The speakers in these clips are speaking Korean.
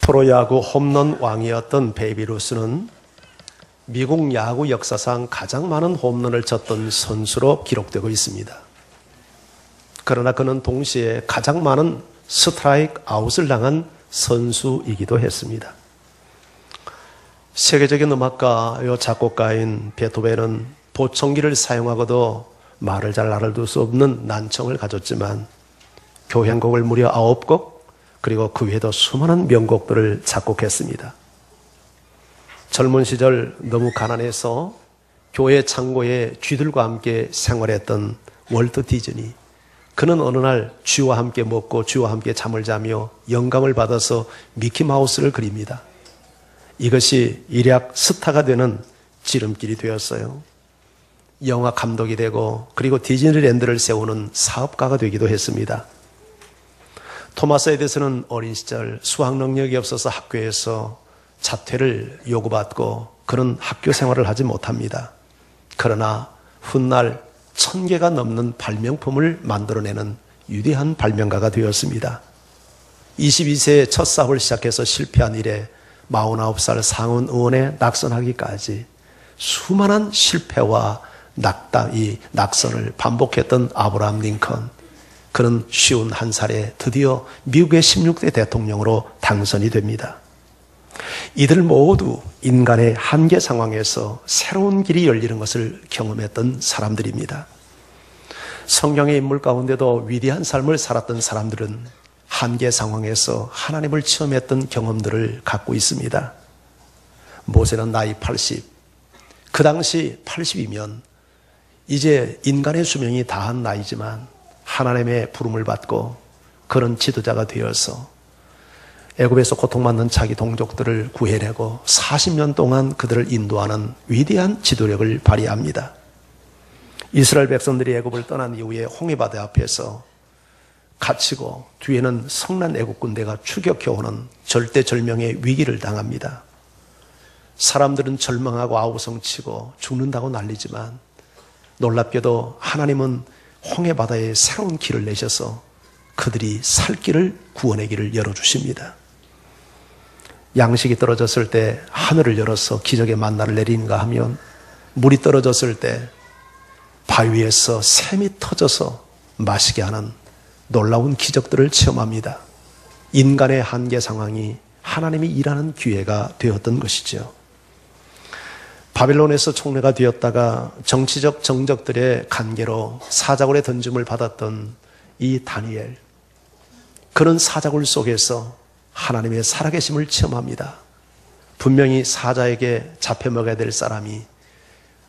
프로야구 홈런 왕이었던 베이비 루스는 미국 야구 역사상 가장 많은 홈런을 쳤던 선수로 기록되고 있습니다. 그러나 그는 동시에 가장 많은 스트라이크 아웃을 당한 선수이기도 했습니다. 세계적인 음악가요 작곡가인 베토벤은 보청기를 사용하고도 말을 잘 알아둘 수 없는 난청을 가졌지만 교향곡을 무려 9곡, 그리고 그 외에도 수많은 명곡들을 작곡했습니다. 젊은 시절 너무 가난해서 교회 창고에 쥐들과 함께 생활했던 월트 디즈니, 그는 어느 날 쥐와 함께 먹고 쥐와 함께 잠을 자며 영감을 받아서 미키마우스를 그립니다. 이것이 일약 스타가 되는 지름길이 되었어요. 영화 감독이 되고 그리고 디즈니랜드를 세우는 사업가가 되기도 했습니다. 토마스 에디슨은 어린 시절 수학 능력이 없어서 학교에서 자퇴를 요구받고 그런 학교 생활을 하지 못합니다. 그러나 훗날 1000개가 넘는 발명품을 만들어내는 위대한 발명가가 되었습니다. 22세에 첫 사업을 시작해서 실패한 이래 49살 상원 의원에 낙선하기까지 수많은 실패와 낙선을 반복했던 아브라함 링컨, 그는 51살에 드디어 미국의 16대 대통령으로 당선이 됩니다. 이들 모두 인간의 한계 상황에서 새로운 길이 열리는 것을 경험했던 사람들입니다. 성경의 인물 가운데도 위대한 삶을 살았던 사람들은 한계 상황에서 하나님을 체험했던 경험들을 갖고 있습니다. 모세는 나이 80, 그 당시 80이면 이제 인간의 수명이 다한 나이지만 하나님의 부름을 받고 그런 지도자가 되어서 애굽에서 고통받는 자기 동족들을 구해내고 40년 동안 그들을 인도하는 위대한 지도력을 발휘합니다. 이스라엘 백성들이 애굽을 떠난 이후에 홍해바다 앞에서 갇히고 뒤에는 성난 애굽 군대가 추격해오는 절대절명의 위기를 당합니다. 사람들은 절망하고 아우성치고 죽는다고 난리지만 놀랍게도 하나님은 홍해바다에 새로운 길을 내셔서 그들이 살 길을, 구원의 길을 열어주십니다. 양식이 떨어졌을 때 하늘을 열어서 기적의 만나를 내리는가 하면 물이 떨어졌을 때 바위에서 샘이 터져서 마시게 하는 놀라운 기적들을 체험합니다. 인간의 한계 상황이 하나님이 일하는 기회가 되었던 것이죠. 바벨론에서 총리가 되었다가 정치적 정적들의 간계로 사자굴에 던짐을 받았던 이 다니엘, 그런 사자굴 속에서 하나님의 살아계심을 체험합니다. 분명히 사자에게 잡혀 먹어야 될 사람이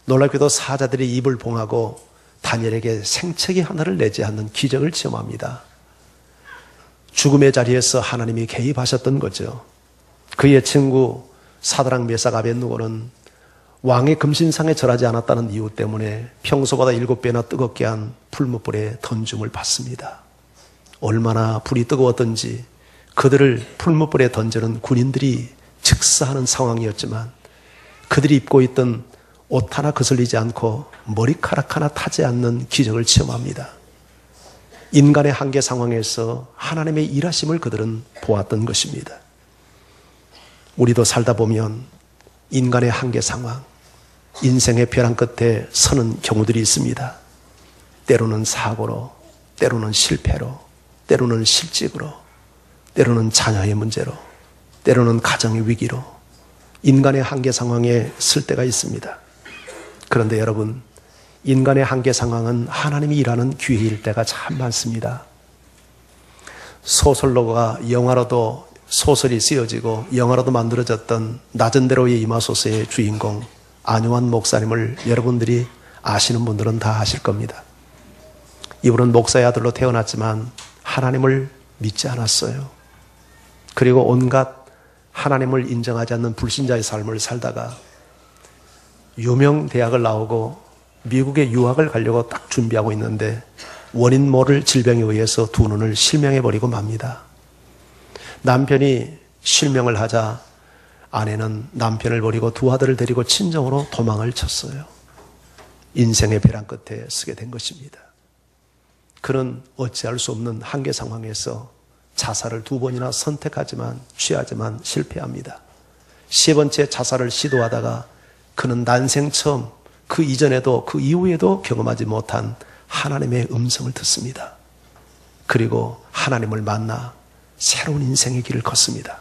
놀랍게도 사자들이 입을 봉하고 다니엘에게 생채기 하나를 내지 않는 기적을 체험합니다. 죽음의 자리에서 하나님이 개입하셨던 거죠. 그의 친구 사드락 메삭 아벳느고는 왕의 금신상에 절하지 않았다는 이유 때문에 평소보다 7배나 뜨겁게 한 풀무불에 던짐을 받습니다. 얼마나 불이 뜨거웠던지 그들을 풀무불에 던지는 군인들이 즉사하는 상황이었지만 그들이 입고 있던 옷 하나 거슬리지 않고 머리카락 하나 타지 않는 기적을 체험합니다. 인간의 한계 상황에서 하나님의 일하심을 그들은 보았던 것입니다. 우리도 살다 보면 인간의 한계 상황, 인생의 벼랑 끝에 서는 경우들이 있습니다. 때로는 사고로, 때로는 실패로, 때로는 실직으로, 때로는 자녀의 문제로, 때로는 가정의 위기로 인간의 한계 상황에 설 때가 있습니다. 그런데 여러분, 인간의 한계 상황은 하나님이 일하는 기회일 때가 참 많습니다. 소설로가 영화로도 소설이 쓰여지고 영화로도 만들어졌던 낮은 대로의 임하소서의 주인공 안요한 목사님을 여러분들이 아시는 분들은 다 아실 겁니다. 이분은 목사의 아들로 태어났지만 하나님을 믿지 않았어요. 그리고 온갖 하나님을 인정하지 않는 불신자의 삶을 살다가 유명 대학을 나오고 미국에 유학을 가려고 딱 준비하고 있는데 원인 모를 질병에 의해서 두 눈을 실명해버리고 맙니다. 남편이 실명을 하자 아내는 남편을 버리고 두 아들을 데리고 친정으로 도망을 쳤어요. 인생의 벼랑 끝에 서게 된 것입니다. 그는 어찌할 수 없는 한계 상황에서 자살을 2번이나 선택하지만 취하지만 실패합니다. 3번째 자살을 시도하다가 그는 난생 처음 그 이전에도 그 이후에도 경험하지 못한 하나님의 음성을 듣습니다. 그리고 하나님을 만나 새로운 인생의 길을 걷습니다.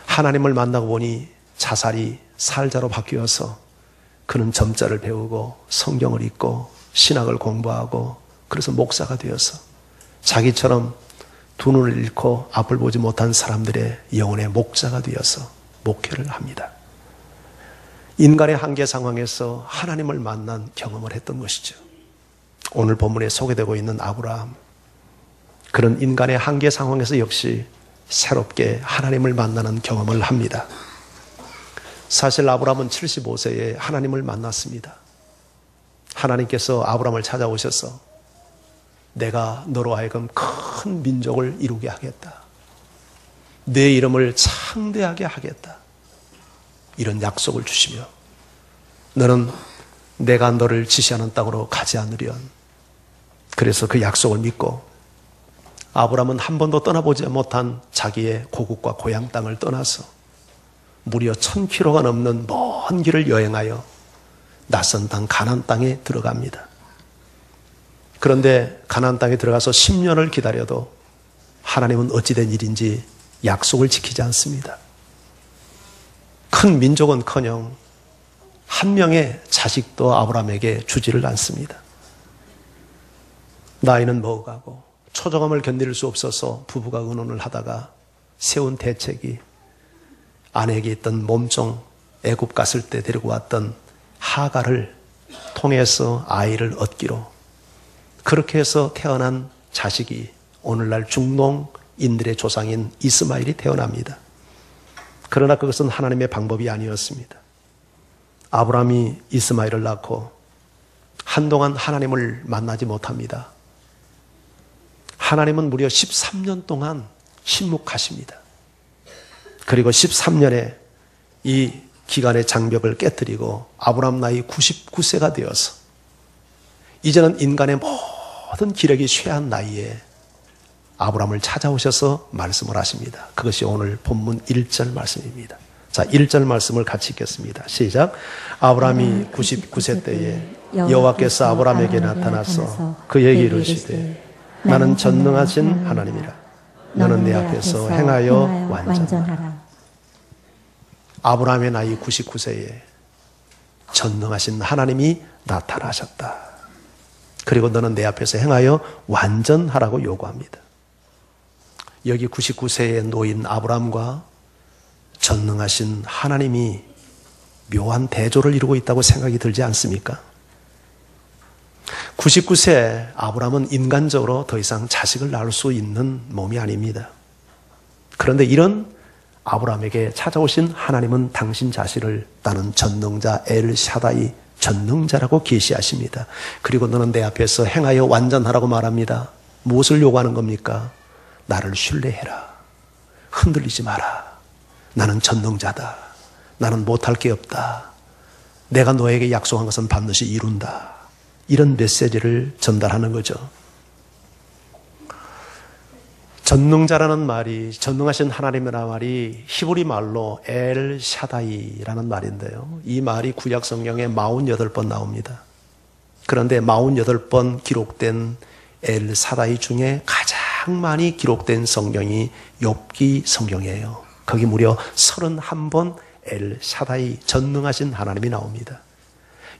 하나님을 만나고 보니 자살이 살자로 바뀌어서 그는 점자를 배우고 성경을 읽고 신학을 공부하고 그래서 목사가 되어서 자기처럼 두 눈을 잃고 앞을 보지 못한 사람들의 영혼의 목자가 되어서 목회를 합니다. 인간의 한계 상황에서 하나님을 만난 경험을 했던 것이죠. 오늘 본문에 소개되고 있는 아브라함, 그런 인간의 한계 상황에서 역시 새롭게 하나님을 만나는 경험을 합니다. 사실 아브라함은 75세에 하나님을 만났습니다. 하나님께서 아브라함을 찾아오셔서 내가 너로 하여금 큰 민족을 이루게 하겠다. 내 이름을 창대하게 하겠다. 이런 약속을 주시며 너는 내가 너를 지시하는 땅으로 가지 않으련. 그래서 그 약속을 믿고 아브라함은 한 번도 떠나보지 못한 자기의 고국과 고향 땅을 떠나서 무려 1000km가 넘는 먼 길을 여행하여 낯선 땅 가나안 땅에 들어갑니다. 그런데 가나안 땅에 들어가서 10년을 기다려도 하나님은 어찌된 일인지 약속을 지키지 않습니다. 큰 민족은커녕 한 명의 자식도 아브라함에게 주지를 않습니다. 나이는 먹어가고 초조함을 견딜 수 없어서 부부가 의논을 하다가 세운 대책이 아내에게 있던 몸종 애굽 갔을 때 데리고 왔던 하갈을 통해서 아이를 얻기로, 그렇게 해서 태어난 자식이 오늘날 중동인들의 조상인 이스마엘이 태어납니다. 그러나 그것은 하나님의 방법이 아니었습니다. 아브라함이 이스마엘을 낳고 한동안 하나님을 만나지 못합니다. 하나님은 무려 13년 동안 침묵하십니다. 그리고 13년에 이 기간의 장벽을 깨뜨리고 아브라함 나이 99세가 되어서 이제는 인간의 모든 기력이 쇠한 나이에 아브라함을 찾아오셔서 말씀을 하십니다. 그것이 오늘 본문 1절 말씀입니다. 자, 1절 말씀을 같이 읽겠습니다. 시작. 아브라함이 99세 때에 여호와께서 아브라함에게 나타나서 그에게 이르시되 나는 전능하신 하나님이라. 너는 내 앞에서 행하여 완전하라. 아브라함의 나이 99세에 전능하신 하나님이 나타나셨다. 그리고 너는 내 앞에서 행하여 완전하라고 요구합니다. 여기 99세의 노인 아브라함과 전능하신 하나님이 묘한 대조를 이루고 있다고 생각이 들지 않습니까? 99세 아브라함은 인간적으로 더 이상 자식을 낳을 수 있는 몸이 아닙니다. 그런데 이런 아브라함에게 찾아오신 하나님은 당신 자신을 나는 전능자 엘 샤다이 전능자라고 계시하십니다. 그리고 너는 내 앞에서 행하여 완전하라고 말합니다. 무엇을 요구하는 겁니까? 나를 신뢰해라. 흔들리지 마라. 나는 전능자다. 나는 못할 게 없다. 내가 너에게 약속한 것은 반드시 이룬다. 이런 메시지를 전달하는 거죠. 전능자라는 말이, 전능하신 하나님이라는 말이 히브리 말로 엘 샤다이라는 말인데요. 이 말이 구약 성경에 48번 나옵니다. 그런데 48번 기록된 엘 샤다이 중에 가장 많이 기록된 성경이 욥기 성경이에요. 거기 무려 31번 엘 샤다이 전능하신 하나님이 나옵니다.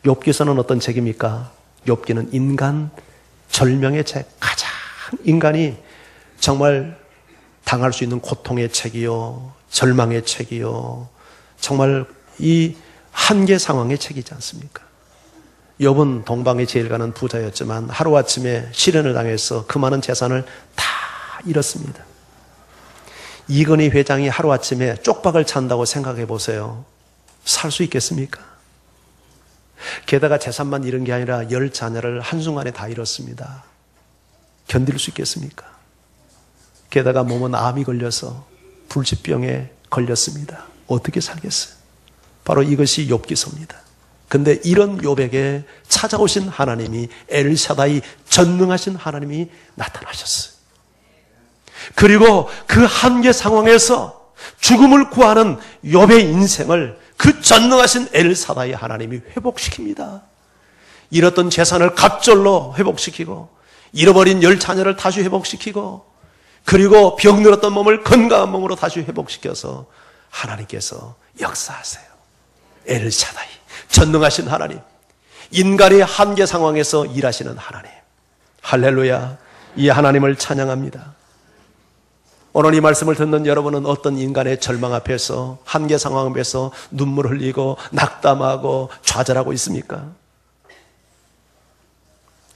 욥기서는 어떤 책입니까? 욥기는 인간 절명의 책, 가장 인간이 정말 당할 수 있는 고통의 책이요, 절망의 책이요, 정말 이 한계 상황의 책이지 않습니까? 욥은 동방에 제일 가는 부자였지만 하루아침에 실현을 당해서 그 많은 재산을 다 잃었습니다. 이건희 회장이 하루아침에 쪽박을 찬다고 생각해 보세요. 살 수 있겠습니까? 게다가 재산만 잃은 게 아니라 10자녀를 한순간에 다 잃었습니다. 견딜 수 있겠습니까? 게다가 몸은 암이 걸려서 불치병에 걸렸습니다. 어떻게 살겠어요? 바로 이것이 욥기서입니다. 근데 이런 욥에게 찾아오신 하나님이 엘샤다이 전능하신 하나님이 나타나셨어요. 그리고 그 한계 상황에서 죽음을 구하는 욥의 인생을 그 전능하신 엘사다의 하나님이 회복시킵니다. 잃었던 재산을 갑절로 회복시키고 잃어버린 10자녀를 다시 회복시키고 그리고 병들었던 몸을 건강한 몸으로 다시 회복시켜서 하나님께서 역사하세요. 엘사다이, 전능하신 하나님, 인간의 한계 상황에서 일하시는 하나님. 할렐루야. 이 하나님을 찬양합니다. 오늘 이 말씀을 듣는 여러분은 어떤 인간의 절망 앞에서, 한계 상황 앞에서 눈물 흘리고 낙담하고 좌절하고 있습니까?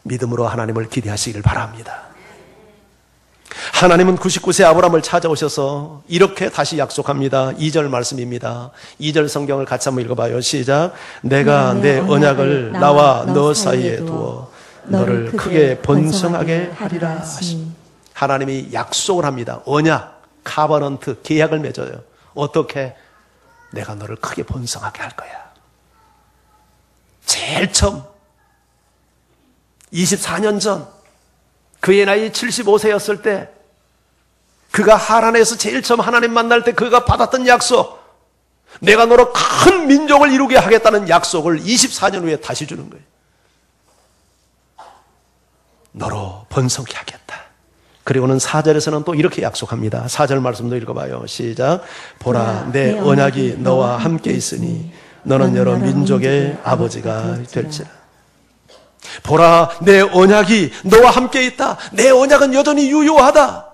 믿음으로 하나님을 기대하시길 바랍니다. 하나님은 99세 아브라함을 찾아오셔서 이렇게 다시 약속합니다. 2절 말씀입니다. 2절 성경을 같이 한번 읽어봐요. 시작. 내가 내 언약을 나와 너 사이에 두어 너를 크게 번성하게 하리라 하시니. 하나님이 약속을 합니다. 언약, 카버넌트, 계약을 맺어요. 어떻게? 내가 너를 크게 번성하게 할 거야. 제일 처음 24년 전 그의 나이 75세였을 때 그가 하란에서 제일 처음 하나님 만날 때 그가 받았던 약속, 내가 너로 큰 민족을 이루게 하겠다는 약속을 24년 후에 다시 주는 거예요. 너로 번성케 하겠다. 그리고는 4절에서는 또 이렇게 약속합니다. 4절 말씀도 읽어봐요. 시작. 보라, 내 언약이 너와 함께 있으니 너는 여러 민족의 아버지가 될지라. 보라, 내 언약이 너와 함께 있다. 내 언약은 여전히 유효하다.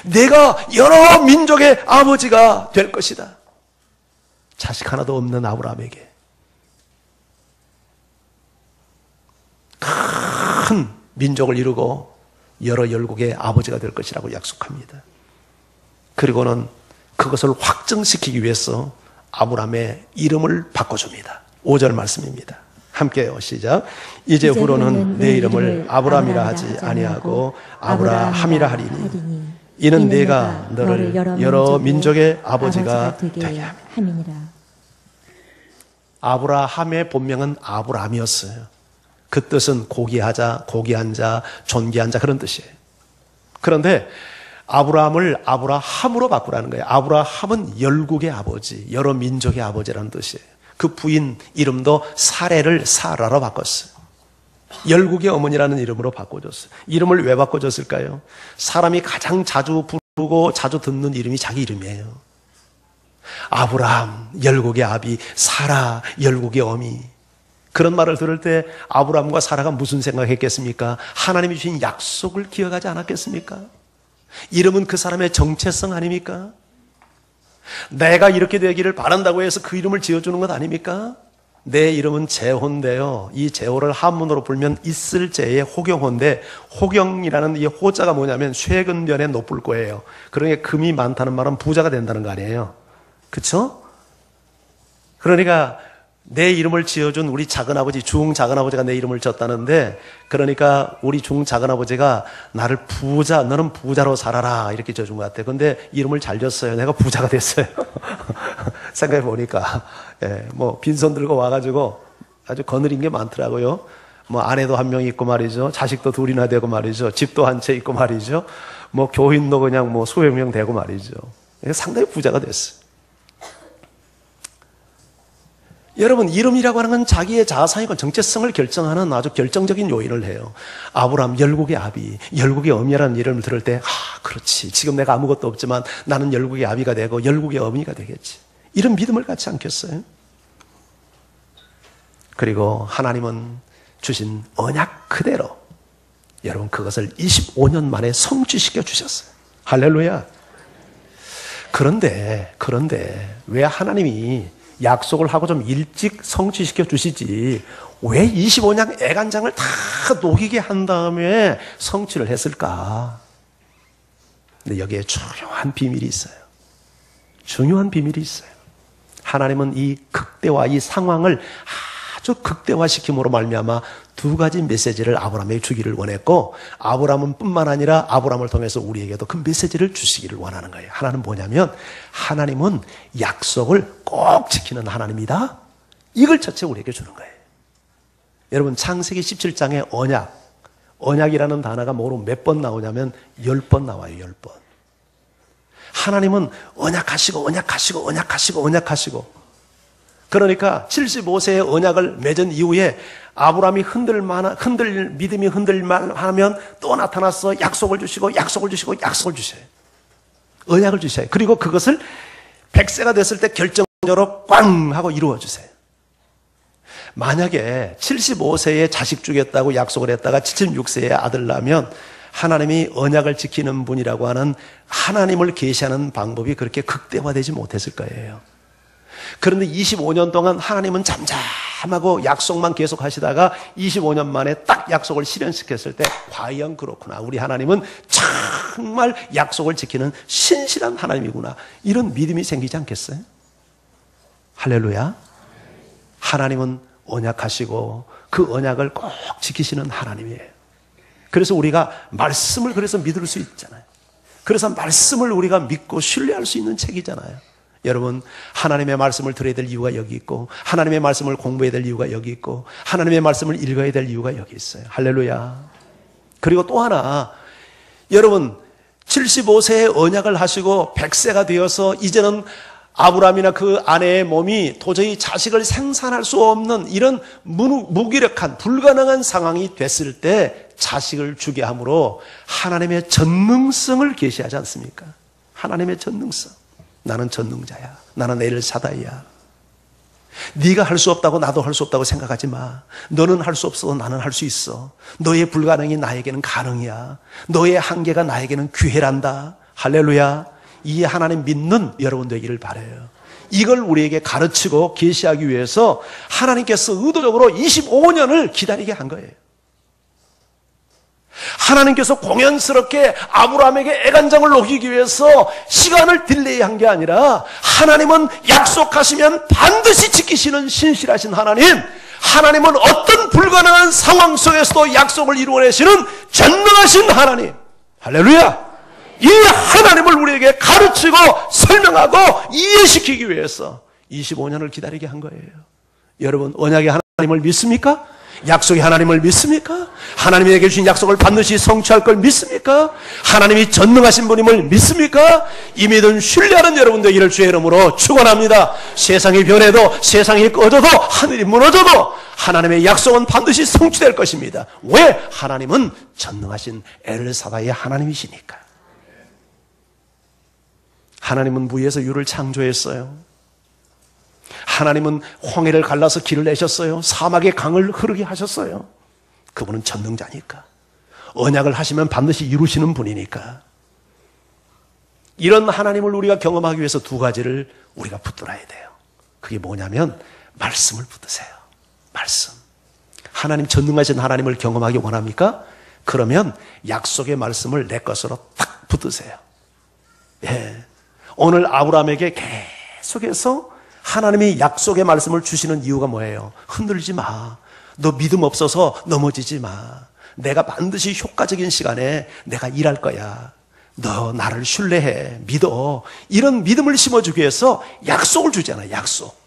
내가 여러 민족의 아버지가 될 것이다. 자식 하나도 없는 아브라함에게 큰 민족을 이루고 여러 열국의 아버지가 될 것이라고 약속합니다. 그리고는 그것을 확정시키기 위해서 아브라함의 이름을 바꿔줍니다. 5절 말씀입니다. 함께요. 시작. 이제후로는 내 이름을 아브라함이라 하지 아니하고 아브라함이라 하리니 이는 내가 너를 여러 민족의 아버지가 되게 함이니라. 아브라함의 본명은 아브라함이었어요. 그 뜻은 고귀하자, 고귀한 자, 존귀한 자, 그런 뜻이에요. 그런데 아브라함을 아브라함으로 바꾸라는 거예요. 아브라함은 열국의 아버지, 여러 민족의 아버지라는 뜻이에요. 그 부인 이름도 사레를 사라로 바꿨어요. 열국의 어머니라는 이름으로 바꿔줬어요. 이름을 왜 바꿔줬을까요? 사람이 가장 자주 부르고 자주 듣는 이름이 자기 이름이에요. 아브라함, 열국의 아비, 사라, 열국의 어미. 그런 말을 들을 때 아브라함과 사라가 무슨 생각했겠습니까? 하나님이 주신 약속을 기억하지 않았겠습니까? 이름은 그 사람의 정체성 아닙니까? 내가 이렇게 되기를 바란다고 해서 그 이름을 지어주는 것 아닙니까? 내 이름은 제호인데요. 이 제호를 한문으로 불면 있을 제의 호경호인데, 호경이라는 이 호자가 뭐냐면 쇠근변에 높을 거예요. 그러니까 금이 많다는 말은 부자가 된다는 거 아니에요. 그렇죠? 그러니까 내 이름을 지어준 우리 작은아버지, 중작은아버지가 내 이름을 지었다는데, 그러니까 우리 중작은아버지가 나를 부자, 너는 부자로 살아라 이렇게 지어준 것 같아요. 근데 이름을 잘 지었어요. 내가 부자가 됐어요. 생각해 보니까 뭐 빈손 들고 와가지고 아주 거느린 게 많더라고요. 뭐 아내도 한 명 있고 말이죠. 자식도 둘이나 되고 말이죠. 집도 한 채 있고 말이죠. 뭐 교인도 그냥 뭐 수백 명 되고 말이죠. 상당히 부자가 됐어요. 여러분, 이름이라고 하는 건 자기의 자아상이고 정체성을 결정하는 아주 결정적인 요인을 해요. 아브라함, 열국의 아비, 열국의 어미라는 이름을 들을 때, 그렇지. 지금 내가 아무것도 없지만 나는 열국의 아비가 되고 열국의 어미가 되겠지. 이런 믿음을 갖지 않겠어요? 그리고 하나님은 주신 언약 그대로 여러분 그것을 25년 만에 성취시켜 주셨어요. 할렐루야. 그런데 왜 하나님이 약속을 하고 좀 일찍 성취시켜 주시지 왜 25년 애간장을 다 녹이게 한 다음에 성취를 했을까? 근데 여기에 중요한 비밀이 있어요. 중요한 비밀이 있어요. 하나님은 이 극대화, 이 상황을 아주 극대화시킴으로 말미암아 두 가지 메시지를 아브라함에게 주기를 원했고, 아브라함은 뿐만 아니라 아브라함을 통해서 우리에게도 그 메시지를 주시기를 원하는 거예요. 하나는 뭐냐면 하나님은 약속을 꼭 지키는 하나님이다. 이걸 첫째 우리에게 주는 거예요. 여러분, 창세기 17장의 언약이라는 단어가 뭐로 몇 번 나오냐면 10번 나와요. 10번. 하나님은 언약하시고 언약하시고 언약하시고 언약하시고, 그러니까 75세의 언약을 맺은 이후에 아브라함이 믿음이 흔들만 하면 또 나타나서 약속을 주시고 약속을 주시고 약속을 주셔요. 언약을 주셔요. 그리고 그것을 100세가 됐을 때 결정적으로 꽝 하고 이루어 주세요. 만약에 75세에 자식 주겠다고 약속을 했다가 76세에 아들 낳으면 하나님이 언약을 지키는 분이라고 하는 하나님을 계시하는 방법이 그렇게 극대화되지 못했을 거예요. 그런데 25년 동안 하나님은 잠잠하고 약속만 계속 하시다가 25년 만에 딱 약속을 실현시켰을 때 과연 그렇구나, 우리 하나님은 정말 약속을 지키는 신실한 하나님이구나, 이런 믿음이 생기지 않겠어요? 할렐루야. 하나님은 언약하시고 그 언약을 꼭 지키시는 하나님이에요. 그래서 우리가 말씀을 그래서 믿을 수 있잖아요. 그래서 말씀을 우리가 믿고 신뢰할 수 있는 책이잖아요. 여러분, 하나님의 말씀을 들어야 될 이유가 여기 있고, 하나님의 말씀을 공부해야 될 이유가 여기 있고, 하나님의 말씀을 읽어야 될 이유가 여기 있어요. 할렐루야. 그리고 또 하나, 여러분 75세에 언약을 하시고 100세가 되어서 이제는 아브라함이나 그 아내의 몸이 도저히 자식을 생산할 수 없는 이런 무기력한 불가능한 상황이 됐을 때 자식을 주게 함으로 하나님의 전능성을 계시하지 않습니까? 하나님의 전능성. 나는 전능자야. 나는 엘 샤다이야. 네가 할 수 없다고 나도 할 수 없다고 생각하지 마. 너는 할 수 없어도 나는 할 수 있어. 너의 불가능이 나에게는 가능이야. 너의 한계가 나에게는 기회란다. 할렐루야. 이 하나님 믿는 여러분 되기를 바라요. 이걸 우리에게 가르치고 계시하기 위해서 하나님께서 의도적으로 25년을 기다리게 한 거예요. 하나님께서 공연스럽게 아브라함에게 애간장을 녹이기 위해서 시간을 딜레이한 게 아니라, 하나님은 약속하시면 반드시 지키시는 신실하신 하나님, 하나님은 어떤 불가능한 상황 속에서도 약속을 이루어내시는 전능하신 하나님. 할렐루야. 이 하나님을 우리에게 가르치고 설명하고 이해시키기 위해서 25년을 기다리게 한 거예요. 여러분, 언약의 하나님을 믿습니까? 약속의 하나님을 믿습니까? 하나님에게 주신 약속을 반드시 성취할 걸 믿습니까? 하나님이 전능하신 분임을 믿습니까? 이 믿음 신뢰하는 여러분 되기를 주의 이름으로 축원합니다. 세상이 변해도, 세상이 꺼져도, 하늘이 무너져도 하나님의 약속은 반드시 성취될 것입니다. 왜? 하나님은 전능하신 엘 샤다이의 하나님이시니까. 하나님은 무에서 유를 창조했어요. 하나님은 홍해를 갈라서 길을 내셨어요. 사막에 강을 흐르게 하셨어요. 그분은 전능자니까. 언약을 하시면 반드시 이루시는 분이니까. 이런 하나님을 우리가 경험하기 위해서 두 가지를 우리가 붙들어야 돼요. 그게 뭐냐면 말씀을 붙드세요. 말씀. 하나님, 전능하신 하나님을 경험하기 원합니까? 그러면 약속의 말씀을 내 것으로 딱 붙드세요. 예. 오늘 아브라함에게 계속해서 하나님이 약속의 말씀을 주시는 이유가 뭐예요? 흔들리지 마. 너 믿음 없어서 넘어지지 마. 내가 반드시 효과적인 시간에 내가 일할 거야. 너 나를 신뢰해. 믿어. 이런 믿음을 심어주기 위해서 약속을 주잖아요. 약속.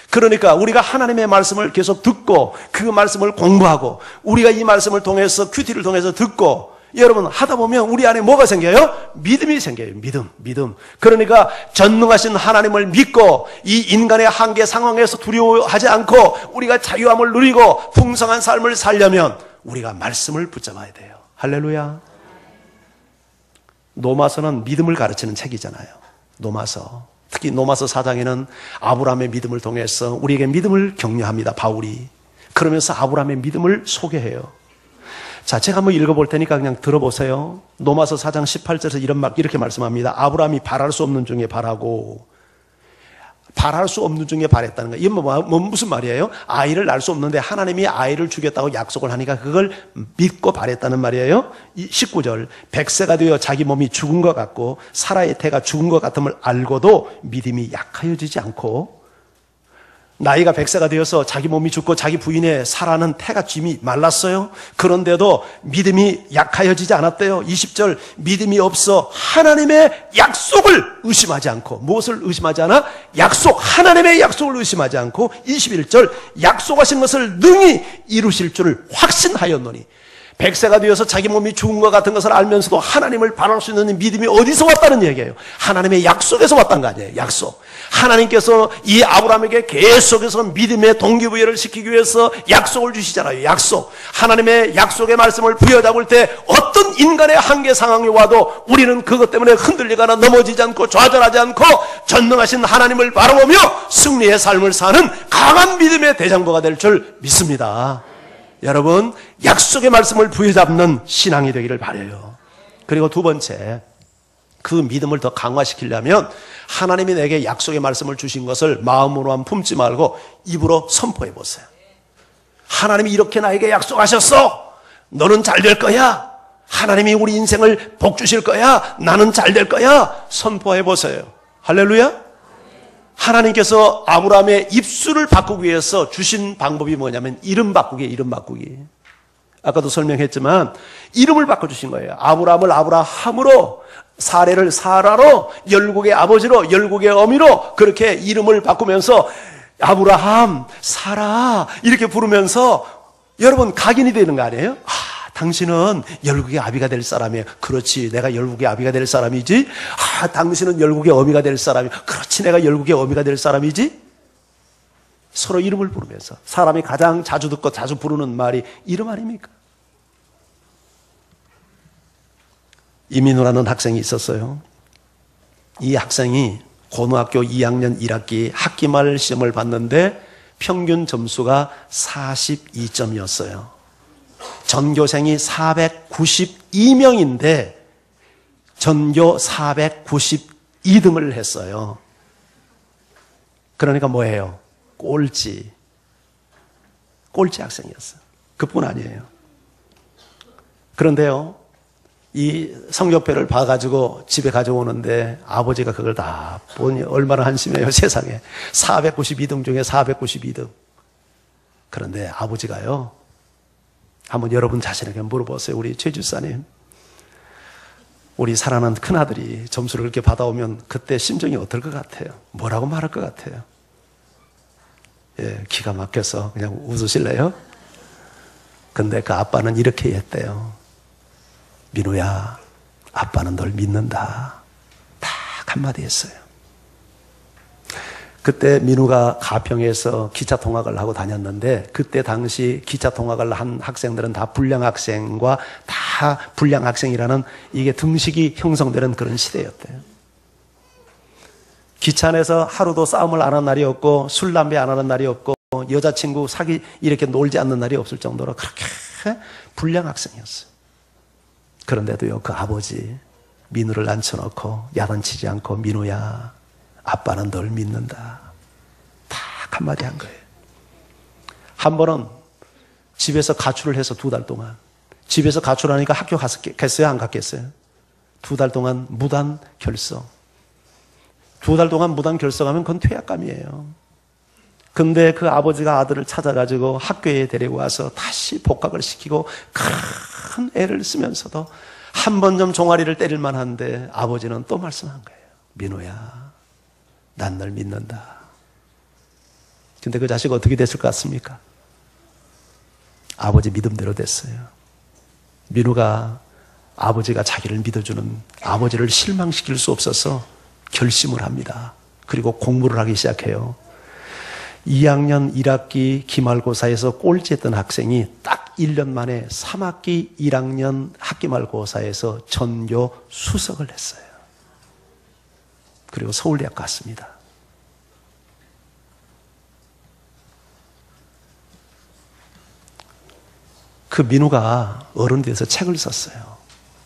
그러니까 우리가 하나님의 말씀을 계속 듣고 그 말씀을 공부하고 우리가 이 말씀을 통해서 큐티를 통해서 듣고 여러분 하다 보면 우리 안에 뭐가 생겨요? 믿음이 생겨요. 믿음. 그러니까 전능하신 하나님을 믿고 이 인간의 한계 상황에서 두려워하지 않고 우리가 자유함을 누리고 풍성한 삶을 살려면 우리가 말씀을 붙잡아야 돼요. 할렐루야. 노마서는 믿음을 가르치는 책이잖아요. 노마서. 특히 노마서 4장에는 아브라함의 믿음을 통해서 우리에게 믿음을 격려합니다. 바울이. 그러면서 아브라함의 믿음을 소개해요. 자, 제가 한번 읽어볼 테니까 그냥 들어보세요. 노마서 4장 18절에서 이렇게 말씀합니다. 아브라함이 바랄 수 없는 중에 바라고, 바랄 수 없는 중에 바랬다는 거예요. 이건 무슨 말이에요? 아이를 낳을 수 없는데 하나님이 아이를 주겠다고 약속을 하니까 그걸 믿고 바랬다는 말이에요. 19절, 100세가 되어 자기 몸이 죽은 것 같고 사라의 태가 죽은 것 같음을 알고도 믿음이 약하여지지 않고, 나이가 100세가 되어서 자기 몸이 죽고 자기 부인의 사라는 태가 쥐미 말랐어요. 그런데도 믿음이 약하여지지 않았대요. 20절, 믿음이 없어 하나님의 약속을 의심하지 않고, 무엇을 의심하지 않아? 약속, 하나님의 약속을 의심하지 않고, 21절, 약속하신 것을 능히 이루실 줄을 확신하였노니. 100세가 되어서 자기 몸이 죽은 것 같은 것을 알면서도 하나님을 바라볼 수 있는 믿음이 어디서 왔다는 얘기예요? 하나님의 약속에서 왔다는 거 아니에요? 약속. 하나님께서 이 아브라함에게 계속해서 믿음의 동기부여를 시키기 위해서 약속을 주시잖아요. 약속. 하나님의 약속의 말씀을 부여잡을 때 어떤 인간의 한계 상황이 와도 우리는 그것 때문에 흔들리거나 넘어지지 않고 좌절하지 않고 전능하신 하나님을 바라보며 승리의 삶을 사는 강한 믿음의 대장부가 될 줄 믿습니다. 여러분, 약속의 말씀을 부여잡는 신앙이 되기를 바라요. 그리고 두 번째, 그 믿음을 더 강화시키려면 하나님이 내게 약속의 말씀을 주신 것을 마음으로만 품지 말고 입으로 선포해 보세요. 하나님이 이렇게 나에게 약속하셨어. 너는 잘 될 거야. 하나님이 우리 인생을 복 주실 거야. 나는 잘 될 거야. 선포해 보세요. 할렐루야. 하나님께서 아브라함의 입술을 바꾸기 위해서 주신 방법이 뭐냐면 이름 바꾸기, 이름 바꾸기. 아까도 설명했지만 이름을 바꿔주신 거예요. 아브라함을 아브라함으로, 사레를 사라로, 열국의 아버지로, 열국의 어미로 그렇게 이름을 바꾸면서 아브라함, 사라 이렇게 부르면서 여러분 각인이 되는 거 아니에요? 당신은 열국의 아비가 될 사람이에요. 그렇지, 내가 열국의 아비가 될 사람이지. 당신은 열국의 어미가 될 사람이에요. 그렇지, 내가 열국의 어미가 될 사람이지. 서로 이름을 부르면서 사람이 가장 자주 듣고 자주 부르는 말이 이름 아닙니까? 이민우라는 학생이 있었어요. 이 학생이 고등학교 2학년 1학기 학기말 시험을 봤는데 평균 점수가 42점이었어요. 전교생이 492명인데 전교 492등을 했어요. 그러니까 뭐예요? 꼴찌 학생이었어요. 그뿐 아니에요. 그런데요, 이 성적표를 봐가지고 집에 가져오는데 아버지가 그걸 다 보니 얼마나 한심해요, 세상에. 492등 중에 492등. 그런데 아버지가요, 한번 여러분 자신에게 물어보세요. 우리 최 집사님, 우리 사랑하는 큰아들이 점수를 그렇게 받아오면 그때 심정이 어떨 것 같아요? 뭐라고 말할 것 같아요? 예, 기가 막혀서 그냥 웃으실래요? 근데 그 아빠는 이렇게 했대요. 민우야, 아빠는 널 믿는다. 딱 한마디 했어요. 그때 민우가 가평에서 기차 통학을 하고 다녔는데 그때 당시 기차 통학을 한 학생들은 다 불량학생과 다 불량학생이라는 이게 등식이 형성되는 그런 시대였대요. 기차 안에서 하루도 싸움을 안 한 날이 없고 술, 담배 안 하는 날이 없고 여자친구 사귀 이렇게 놀지 않는 날이 없을 정도로 그렇게 불량학생이었어요. 그런데도요, 그 아버지 민우를 앉혀놓고 야단치지 않고 민우야, 아빠는 널 믿는다. 딱 한마디 한 거예요. 한 번은 집에서 가출을 해서 2달 동안, 집에서 가출하니까 학교 갔겠어요? 안 갔겠어요? 2달 동안 무단 결석. 2달 동안 무단 결석하면 그건 퇴학감이에요. 근데 그 아버지가 아들을 찾아가지고 학교에 데리고 와서 다시 복학을 시키고 큰 애를 쓰면서도 한 번 좀 종아리를 때릴 만한데 아버지는 또 말씀한 거예요. 민우야, 난 널 믿는다. 근데 그 자식 어떻게 됐을 것 같습니까? 아버지 믿음대로 됐어요. 민우가 아버지가 자기를 믿어주는 아버지를 실망시킬 수 없어서 결심을 합니다. 그리고 공부를 하기 시작해요. 2학년 1학기 기말고사에서 꼴찌했던 학생이 딱 1년 만에 3학기 1학년 학기말고사에서 전교 수석을 했어요. 그리고 서울대학 갔습니다. 그 민우가 어른 돼서 책을 썼어요.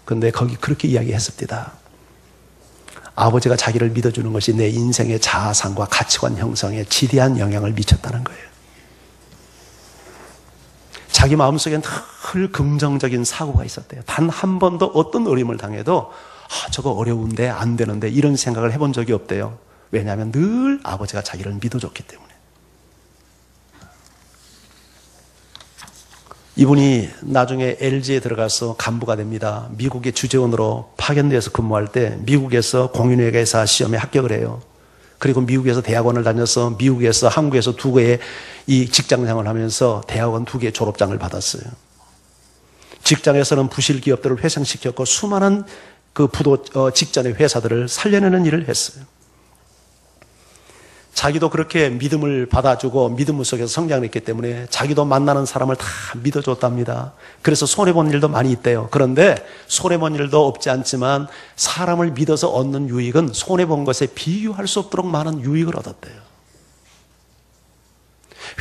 근데 거기 그렇게 이야기했습니다. 아버지가 자기를 믿어주는 것이 내 인생의 자아상과 가치관 형성에 지대한 영향을 미쳤다는 거예요. 자기 마음속엔 늘 긍정적인 사고가 있었대요. 단 한 번도 어떤 어려움을 당해도 저거 어려운데 안 되는데 이런 생각을 해본 적이 없대요. 왜냐하면 늘 아버지가 자기를 믿어줬기 때문에. 이분이 나중에 LG에 들어가서 간부가 됩니다. 미국의 주재원으로 파견돼서 근무할 때 미국에서 공인회계사 시험에 합격을 해요. 그리고 미국에서 대학원을 다녀서 미국에서 한국에서 2개의 이 직장생활을 하면서 대학원 2개의 졸업장을 받았어요. 직장에서는 부실 기업들을 회생시켰고 수많은 그 직전의 회사들을 살려내는 일을 했어요. 자기도 그렇게 믿음을 받아주고 믿음 속에서 성장했기 때문에 자기도 만나는 사람을 다 믿어줬답니다. 그래서 손해본 일도 많이 있대요. 그런데 손해본 일도 없지 않지만 사람을 믿어서 얻는 유익은 손해본 것에 비유할 수 없도록 많은 유익을 얻었대요.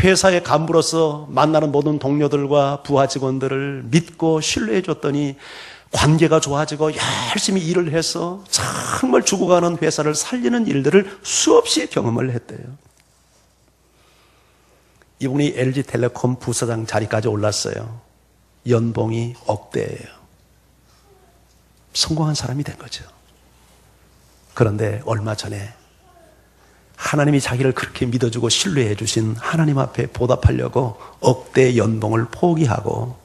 회사의 간부로서 만나는 모든 동료들과 부하 직원들을 믿고 신뢰해 줬더니 관계가 좋아지고 열심히 일을 해서 정말 죽어가는 회사를 살리는 일들을 수없이 경험을 했대요. 이분이 LG텔레콤 부사장 자리까지 올랐어요. 연봉이 억대예요. 성공한 사람이 된 거죠. 그런데 얼마 전에 하나님이 자기를 그렇게 믿어주고 신뢰해 주신 하나님 앞에 보답하려고 억대 연봉을 포기하고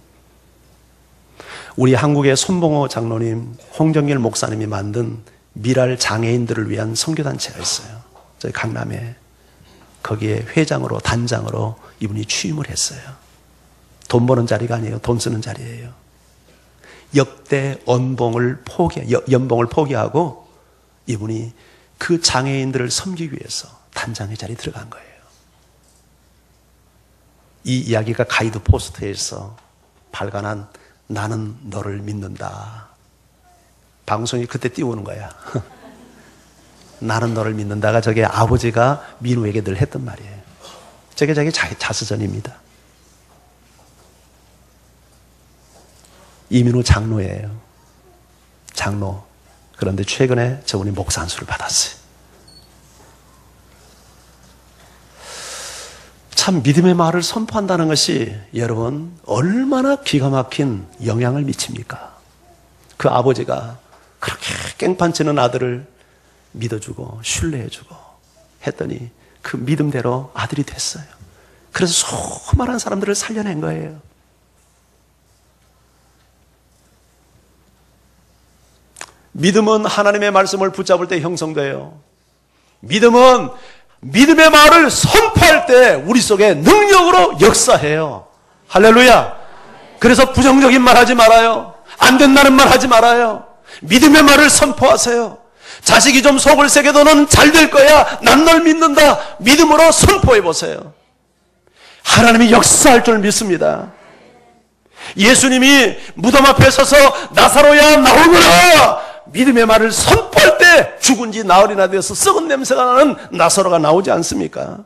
우리 한국의 손봉호 장로님, 홍정길 목사님이 만든 미랄 장애인들을 위한 선교단체가 있어요. 저희 강남에. 거기에 회장으로, 단장으로 이분이 취임을 했어요. 돈 버는 자리가 아니에요. 돈 쓰는 자리예요. 역대 연봉을 포기하고 이분이 그 장애인들을 섬기기 위해서 단장의 자리에 들어간 거예요. 이 이야기가 가이드 포스터에서 발간한 나는 너를 믿는다. 방송이 그때 띄우는 거야. 나는 너를 믿는다가 저게 아버지가 민우에게 늘 했던 말이에요. 저게 자기 자서전입니다. 이민우 장로예요. 장로. 그런데 최근에 저분이 목사 안수를 받았어요. 참 믿음의 말을 선포한다는 것이 여러분 얼마나 기가 막힌 영향을 미칩니까? 그 아버지가 그렇게 깽판치는 아들을 믿어주고 신뢰해주고 했더니 그 믿음대로 아들이 됐어요. 그래서 수많은 사람들을 살려낸 거예요. 믿음은 하나님의 말씀을 붙잡을 때 형성돼요. 믿음은 믿음의 말을 선포할 때 우리 속에 능력으로 역사해요. 할렐루야. 그래서 부정적인 말 하지 말아요. 안 된다는 말 하지 말아요. 믿음의 말을 선포하세요. 자식이 좀 속을 새겨도 너는 잘 될 거야. 난 널 믿는다. 믿음으로 선포해 보세요. 하나님이 역사할 줄 믿습니다. 예수님이 무덤 앞에 서서 나사로야 나오거라. 믿음의 말을 선포할 때 죽은 지 나흘이나 되어서 썩은 냄새가 나는 나사로가 나오지 않습니까?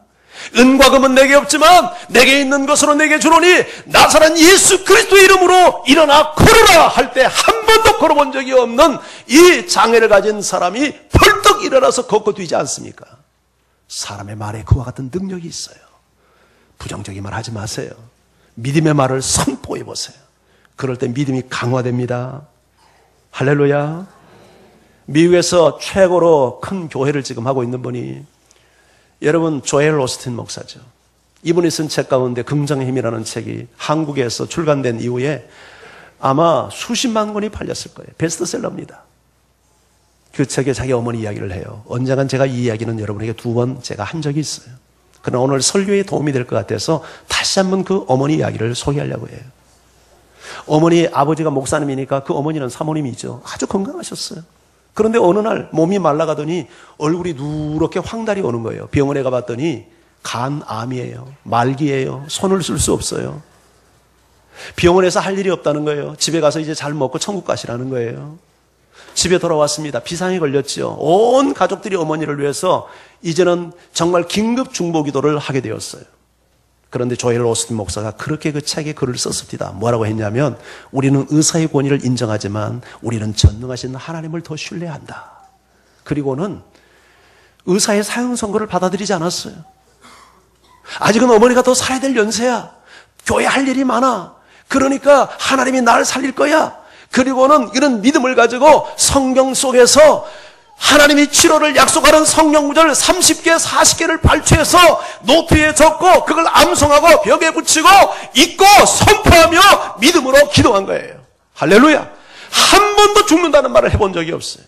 은과 금은 내게 없지만 내게 있는 것으로 내게 주노니 나사렛 예수 그리스도의 이름으로 일어나 걸어라 할 때 한 번도 걸어본 적이 없는 이 장애를 가진 사람이 벌떡 일어나서 걷고 뛰지 않습니까? 사람의 말에 그와 같은 능력이 있어요. 부정적인 말 하지 마세요. 믿음의 말을 선포해 보세요. 그럴 때 믿음이 강화됩니다. 할렐루야. 미국에서 최고로 큰 교회를 지금 하고 있는 분이 여러분 조엘 오스틴 목사죠. 이분이 쓴 책 가운데 긍정의 힘이라는 책이 한국에서 출간된 이후에 아마 수십만 권이 팔렸을 거예요. 베스트셀러입니다. 그 책에 자기 어머니 이야기를 해요. 언젠간 제가 이 이야기는 여러분에게 2번 제가 한 적이 있어요. 그러나 오늘 설교에 도움이 될 것 같아서 다시 한번 그 어머니 이야기를 소개하려고 해요. 어머니 아버지가 목사님이니까 그 어머니는 사모님이죠. 아주 건강하셨어요. 그런데 어느 날 몸이 말라가더니 얼굴이 누렇게 황달이 오는 거예요. 병원에 가봤더니 간암이에요. 말기예요. 손을 쓸 수 없어요. 병원에서 할 일이 없다는 거예요. 집에 가서 이제 잘 먹고 천국 가시라는 거예요. 집에 돌아왔습니다. 비상이 걸렸지요. 온 가족들이 어머니를 위해서 이제는 정말 긴급 중보 기도를 하게 되었어요. 그런데 조엘 오스틴 목사가 그렇게 그 책에 글을 썼습니다. 뭐라고 했냐면 우리는 의사의 권위를 인정하지만 우리는 전능하신 하나님을 더 신뢰한다. 그리고는 의사의 사형 선고를 받아들이지 않았어요. 아직은 어머니가 더 살아야 될 연세야. 교회 할 일이 많아. 그러니까 하나님이 나를 살릴 거야. 그리고는 이런 믿음을 가지고 성경 속에서 하나님이 치료를 약속하는 성경 구절 30개, 40개를 발췌해서 노트에 적고 그걸 암송하고 벽에 붙이고 읽고 선포하며 믿음으로 기도한 거예요. 할렐루야. 한 번도 죽는다는 말을 해본 적이 없어요.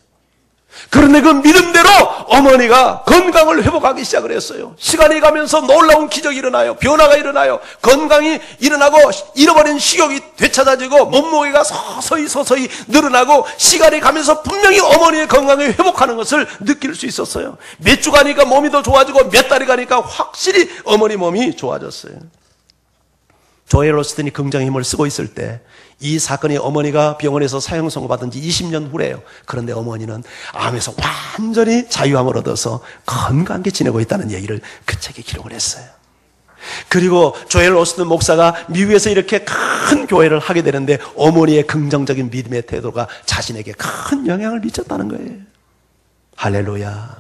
그런데 그 믿음대로 어머니가 건강을 회복하기 시작을 했어요. 시간이 가면서 놀라운 기적이 일어나요. 변화가 일어나요. 건강이 일어나고 잃어버린 식욕이 되찾아지고 몸무게가 서서히 늘어나고 시간이 가면서 분명히 어머니의 건강이 회복하는 것을 느낄 수 있었어요. 몇 주 가니까 몸이 더 좋아지고 몇 달이 가니까 확실히 어머니 몸이 좋아졌어요. 조엘 오스틴이 긍정의 힘을 쓰고 있을 때 이 사건이 어머니가 병원에서 사형 선고받은 지 20년 후래요. 그런데 어머니는 암에서 완전히 자유함을 얻어서 건강하게 지내고 있다는 얘기를 그 책에 기록을 했어요. 그리고 조엘 오스틴 목사가 미국에서 이렇게 큰 교회를 하게 되는데 어머니의 긍정적인 믿음의 태도가 자신에게 큰 영향을 미쳤다는 거예요. 할렐루야.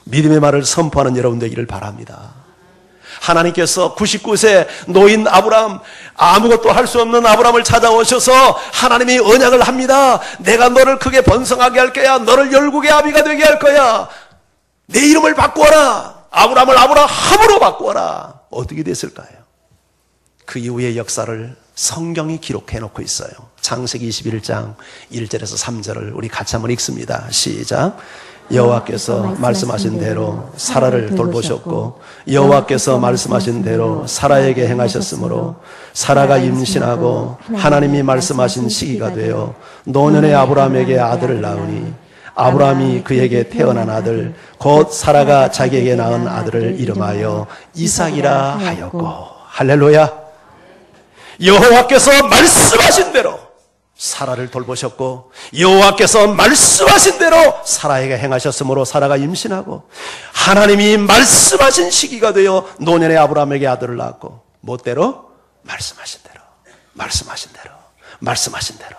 믿음의 말을 선포하는 여러분 되기를 바랍니다. 하나님께서 99세 노인 아브라함, 아무것도 할 수 없는 아브라함을 찾아오셔서 하나님이 언약을 합니다. 내가 너를 크게 번성하게 할 거야. 너를 열국의 아비가 되게 할 거야. 내 이름을 바꾸어라. 아브라함을 아브라함으로 바꾸어라. 어떻게 됐을까요? 그 이후의 역사를 성경이 기록해 놓고 있어요. 창세기 21장 1절에서 3절을 우리 같이 한번 읽습니다. 시작. 여호와께서 말씀하신 대로 사라를 돌보셨고 여호와께서 말씀하신 대로 사라에게 행하셨으므로 사라가 임신하고 하나님이 말씀하신 시기가 되어 노년의 아브라함에게 아들을 낳으니 아브라함이 그에게 태어난 아들 곧 사라가 자기에게 낳은 아들을 이름하여 이삭이라 하였고. 할렐루야. 여호와께서 말씀하신 대로 사라를 돌보셨고 여호와께서 말씀하신 대로 사라에게 행하셨으므로 사라가 임신하고 하나님이 말씀하신 시기가 되어 노년의 아브라함에게 아들을 낳았고 뭐대로? 말씀하신 대로, 말씀하신 대로, 말씀하신 대로.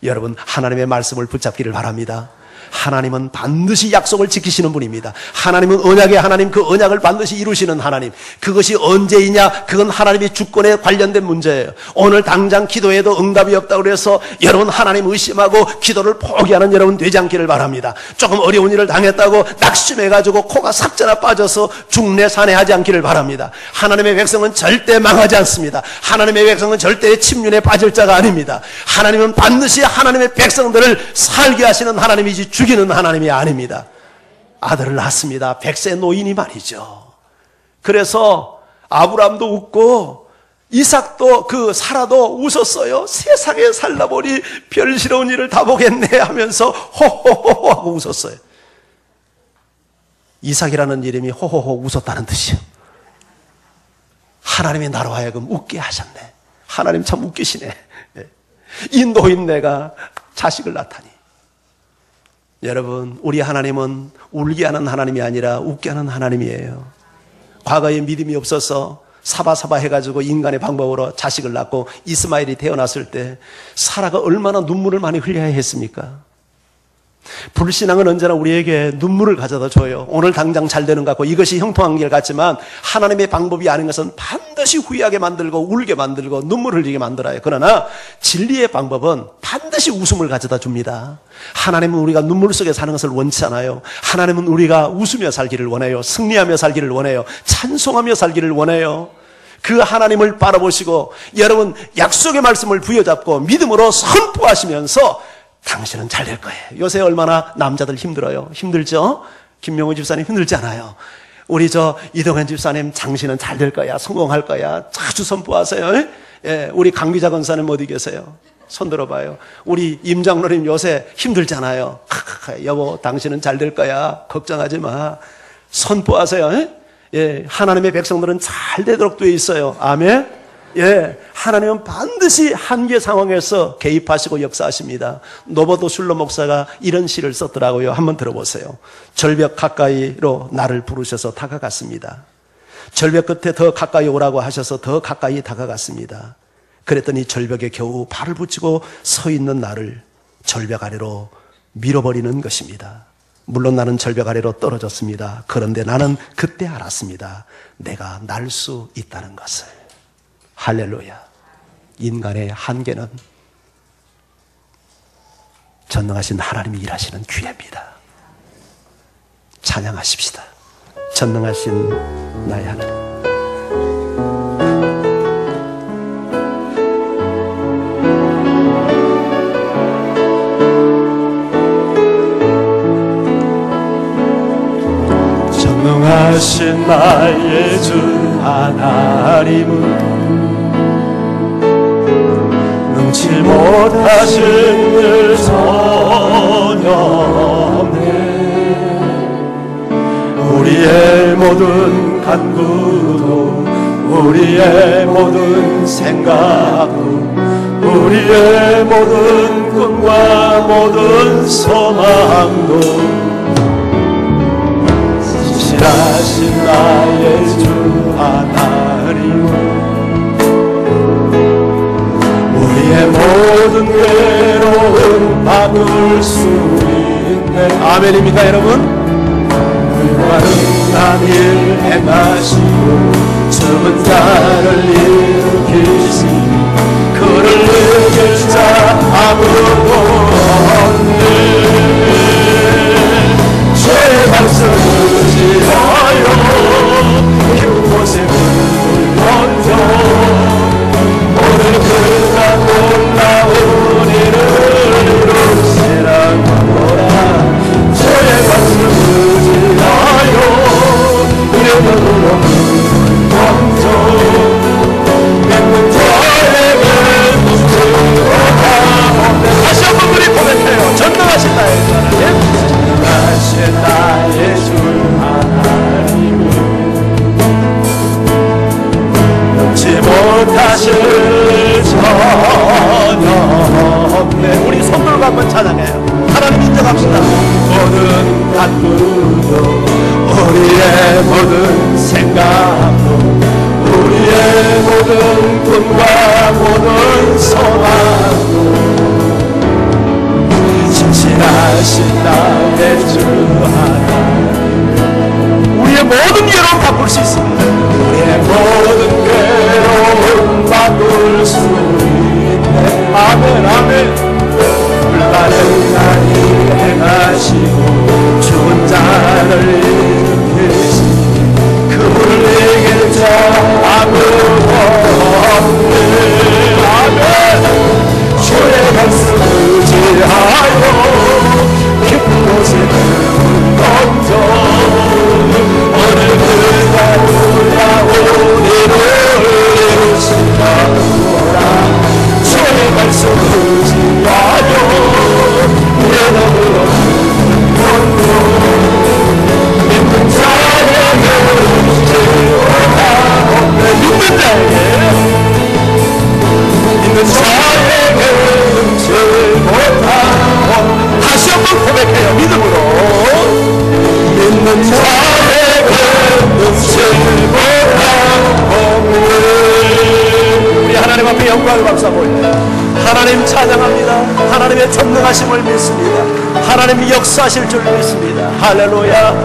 여러분 하나님의 말씀을 붙잡기를 바랍니다. 하나님은 반드시 약속을 지키시는 분입니다. 하나님은 언약의 하나님, 그 언약을 반드시 이루시는 하나님. 그것이 언제이냐? 그건 하나님의 주권에 관련된 문제예요. 오늘 당장 기도해도 응답이 없다고 해서 여러분 하나님 의심하고 기도를 포기하는 여러분 되지 않기를 바랍니다. 조금 어려운 일을 당했다고 낙심해가지고 코가 삭제나 빠져서 중내산해하지 않기를 바랍니다. 하나님의 백성은 절대 망하지 않습니다. 하나님의 백성은 절대 침륜에 빠질 자가 아닙니다. 하나님은 반드시 하나님의 백성들을 살게 하시는 하나님이지 죽이는 하나님이 아닙니다. 아들을 낳습니다. 100세 노인이 말이죠. 그래서 아브라함도 웃고 이삭도 그 사라도 웃었어요. 세상에 살다 보니 별스러운 일을 다 보겠네 하면서 호호호호 하고 웃었어요. 이삭이라는 이름이 호호호 웃었다는 뜻이요. 하나님의 나로 하여금 웃게 하셨네. 하나님 참 웃기시네. 이 노인네가 자식을 낳다니. 여러분, 우리 하나님은 울게 하는 하나님이 아니라 웃게 하는 하나님이에요. 과거에 믿음이 없어서 사바사바 해가지고 인간의 방법으로 자식을 낳고 이스마엘이 태어났을 때 사라가 얼마나 눈물을 많이 흘려야 했습니까? 불신앙은 언제나 우리에게 눈물을 가져다 줘요. 오늘 당장 잘 되는 것 같고 이것이 형통한 길 같지만 하나님의 방법이 아닌 것은 반드시 후회하게 만들고 울게 만들고 눈물 흘리게 만들어요. 그러나 진리의 방법은 반드시 웃음을 가져다 줍니다. 하나님은 우리가 눈물 속에 사는 것을 원치 않아요. 하나님은 우리가 웃으며 살기를 원해요. 승리하며 살기를 원해요. 찬송하며 살기를 원해요. 그 하나님을 바라보시고 여러분 약속의 말씀을 부여잡고 믿음으로 선포하시면서 당신은 잘 될 거예요. 요새 얼마나 남자들 힘들어요. 힘들죠? 김명호 집사님 힘들지 않아요. 우리 이동현 집사님 당신은 잘 될 거야. 성공할 거야. 자주 선포하세요. 예, 우리 강기자 권사님 어디 계세요? 손 들어봐요. 우리 임장로님 요새 힘들잖아요. 여보 당신은 잘 될 거야. 걱정하지 마. 선포하세요. 예, 하나님의 백성들은 잘 되도록 되어 있어요. 아멘. 예, 하나님은 반드시 한계 상황에서 개입하시고 역사하십니다. 노버도 슐러 목사가 이런 시를 썼더라고요. 한번 들어보세요. 절벽 가까이로 나를 부르셔서 다가갔습니다. 절벽 끝에 더 가까이 오라고 하셔서 더 가까이 다가갔습니다. 그랬더니 절벽에 겨우 발을 붙이고 서 있는 나를 절벽 아래로 밀어버리는 것입니다. 물론 나는 절벽 아래로 떨어졌습니다. 그런데 나는 그때 알았습니다. 내가 날 수 있다는 것을. 할렐루야. 인간의 한계는 전능하신 하나님이 일하시는 기회입니다. 찬양하십시다. 전능하신 나의 하나님. 신실하신 나의 주 하나님은 능치 못하신 일 전혀 없네. 우리의 모든 간구도 우리의 모든 생각도 우리의 모든 꿈과 모든 소망도 신실하신 나의 주 하나님은 우리의 모든 괴로움 바꿀 수 있네. 아멘입니까 여러분? 불가능한 일 행하시고 죽은 자를 일으키시니 그를 이길 자 아무도 없네. 주의 말씀을 지하여 그곳에 문을 던져 오늘 그가 놀라운 일을 이루시라고라. 주의 말씀을 지하여 우리의 눈으로 던져 믿는 자에게 다시 한번 우리 고백해요. 전능하신 나의 하나님, 전능하신 나의 주 하나님은 능치 못하실 전혀 없네. 우리 손들고 한번 찬양해요. 하나님 인정합시다. 모든 간구도 우리의 모든 생각도 우리의 모든 꿈과 모든 소망도 신실하신 나의 주 하나님 우리의 모든 괴로움 바꿀 수 있습니다. 우리의 모든 괴로움 바꿀 수 있네. 아멘 아멘. 불가능한 일 행하시고 죽은 자를 일으키시니 그를 이길 자 아무도 없네. 아멘. 주의 말씀을 지하여 깊은 곳에 문을 던져 오늘 그가 놀라운 일을 이루신다고라. 주의 말씀을 지하여 우리의 너무로 던져 믿는 자에게 지어다 없네. 믿는 자에게 능치 못하고 다시 한번 고백해요. 믿음으로 믿는 자에게 능치 못하고 우리 하나님 앞에 영광을 감사 보여요. 하나님 찬양합니다. 하나님의 전능하심을 믿습니다. 하나님이 역사하실 줄 믿습니다. 할렐루야.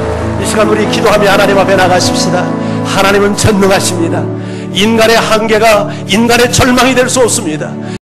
이 시간 우리 기도하며 하나님 앞에 나가십시다. 하나님은 전능하십니다. 인간의 한계가 인간의 절망이 될 수 없습니다.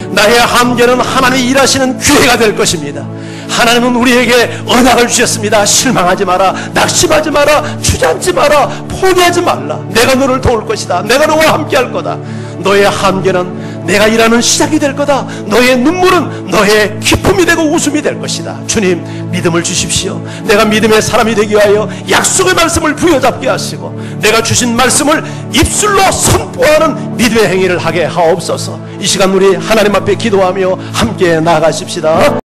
나의 한계는 하나님이 일하시는 기회가 될 것입니다. 하나님은 우리에게 언약을 주셨습니다. 실망하지 마라, 낙심하지 마라, 주저앉지 마라, 포기하지 말라. 내가 너를 도울 것이다. 내가 너와 함께 할 거다. 너의 한계는 내가 일하는 시작이 될 거다. 너의 눈물은 너의 기쁨이 되고 웃음이 될 것이다. 주님, 믿음을 주십시오. 내가 믿음의 사람이 되기 위하여 약속의 말씀을 부여잡게 하시고 내가 주신 말씀을 입술로 선포하는 믿음의 행위를 하게 하옵소서. 이 시간 우리 하나님 앞에 기도하며 함께 나아가십시다.